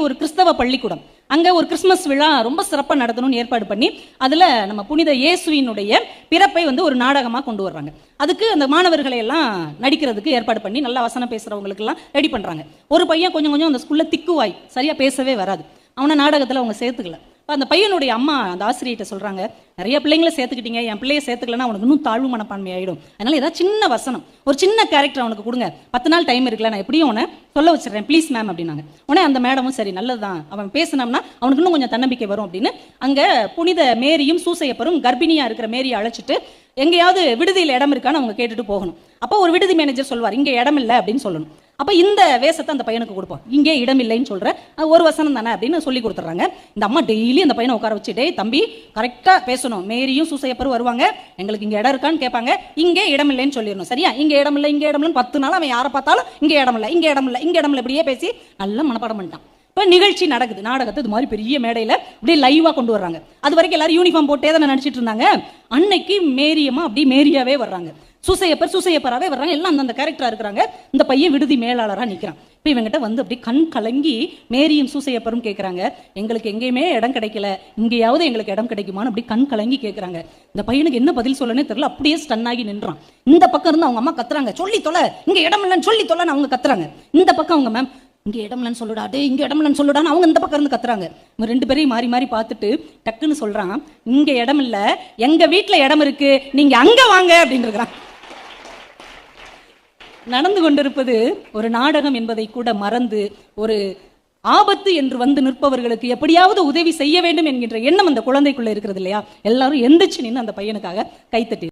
ஒரு கிறிஸ்தவ பள்ளிக்கூடம். அங்க ஒரு கிறிஸ்துமஸ் விழா ரொம்ப சிறப்பா நடத்தணும்னு ஏற்பாடு பண்ணி அதுல நம்ம புனித இயேசுவினுடைய பிறப்பை ஒரு நாடகமா கொண்டு வர்றாங்க. அதுக்கு அந்த மாணவர்களை எல்லாம் நடிக்கிறதுக்கு ஏற்பாடு பண்ணி நல்லா வசனம் பேசுறவங்களுக்கு எல்லாம் ரெடி பண்றாங்க. ஒரு பையன் கொஞ்சம் கொஞ்சம் அந்த ஸ்கூல்ல திக்குவாய், சரியா பேசவே வராது. அவனை நாடகத்துல அவங்க சேர்த்துக்கல. அந்த பையனுடைய அம்மா அந்த ஆசிரியர்கிட்ட சொல்றாங்க, நிறைய பிள்ளைங்களை சேர்த்துக்கிட்டீங்க, என் பிள்ளைய சேர்த்துக்கலன்னா அவனுக்கு இன்னும் தாழ்வு மனப்பான்மை ஆயிடும். அதனால ஏதாவது சின்ன வசனம், ஒரு சின்ன கேரக்டர் அவனுக்கு கொடுங்க, 10 நாள் டைம் இருக்குல்ல, நான் எப்படியும் அவனை சொல்ல வச்சிடறேன் ப்ளீஸ் மேம் அப்படின்னாங்க. உடனே அந்த மேடமும் சரி நல்லதுதான், அவன் பேசினோம்னா அவனுக்கு இன்னும் கொஞ்சம் தன்னம்பிக்கை வரும் அப்படின்னு அங்க புனித மேரியும் சூசையப்பரும் கர்ப்பிணியா இருக்கிற மேரியை அழைச்சிட்டு எங்கேயாவது விடுதியில் இடம் இருக்கான்னு அவங்க கேட்டுட்டு போகணும். அப்போ ஒரு விடுதி மேனேஜர் சொல்வார், இங்கே இடம் இல்லை அப்படின்னு சொல்லணும். அப்ப இந்த வேஷத்தை அந்த பையனுக்கு கொடுப்போம். இங்கே இடம் இல்லைன்னு சொல்ற ஒரு வசனம் தானே அப்படின்னு சொல்லி கொடுத்துறாங்க. இந்த அம்மா டெய்லி அந்த பையனை உட்கார வச்சு, டேய் தம்பி கரெக்டா பேசணும், மேரியும் சூசையப்பரும் வருவாங்க, எங்களுக்கு இங்க இடம் இருக்கான்னு கேட்பாங்க, இங்கே இடம் இல்லைன்னு சொல்லிடணும். சரியா, இங்க இடம் இல்லை இங்க இடம் இல்லைன்னு 10 நாள் அவன் யாரை பார்த்தாலும் இங்கே இடம் இல்லை இங்க இடம் இல்லை இங்க இடம் இல்லை இப்படியே பேசி நல்லா மனப்பாடம் பண்ணிட்டான். இப்போ நிகழ்ச்சி நடக்குது, நாடகத்தை இது மாதிரி பெரிய மேடையில் அப்படியே லைவா கொண்டு வர்றாங்க. அது வரைக்கும் எல்லாரும் யூனிஃபார்ம் போட்டே தானே நடிச்சிட்டு இருந்தாங்க. அன்னைக்கு மேரியம்மா அப்படி மேரியாவே வர்றாங்க, சூசையப்பராவே வர்றாங்க, எல்லாம் அந்த கேரக்டரா இருக்கிறாங்க. இந்த பையன் விடுதி மேலாளராக நிற்கிறான். இப்போ இவங்கிட்ட அப்படி கண் கலங்கி மேரியும் சூசையப்பரும் கேட்குறாங்க, எங்களுக்கு எங்கேயுமே இடம் கிடைக்கல, இங்கேயாவது எங்களுக்கு இடம் கிடைக்குமான்னு அப்படி கண் கலங்கி கேட்குறாங்க. இந்த பையனுக்கு என்ன பதில் சொல்லனே தெரியல, அப்படியே ஸ்டன் ஆகி நின்றான். இந்த பக்கம் இருந்து அவங்க அம்மா கத்துறாங்க, சொல்லி தொலை, இங்க இடம் இல்லைன்னு சொல்லி தொலைன்னு அவங்க கத்துறாங்க. இந்த பக்கம் அவங்க மேம் இங்க இடம்லன்னு சொல்லுடா, டே இங்க இடம்லன்னு சொல்லுடான்னு அவங்க இந்த பக்கம் இருந்து கத்துறாங்க. இவங்க 2 பேரையும் மாறி மாறி பார்த்துட்டு டக்குன்னு சொல்றான், இங்க இடம் இல்ல, எங்க வீட்டுல இடம் இருக்கு, நீங்க அங்க வாங்க அப்படின்னு இருக்கிறான். நடந்து கொண்டிருப்பது ஒரு நாடகம் என்பதை கூட மறந்து ஒரு ஆபத்து என்று நிற்பவர்களுக்கு எப்படியாவது உதவி செய்ய வேண்டும் என்கின்ற எண்ணம் அந்த குழந்தைக்குள்ள இருக்கிறது இல்லையா. எல்லாரும் எந்திரிச்சு நின்று அந்த பையனுக்காக கைத்தட்டி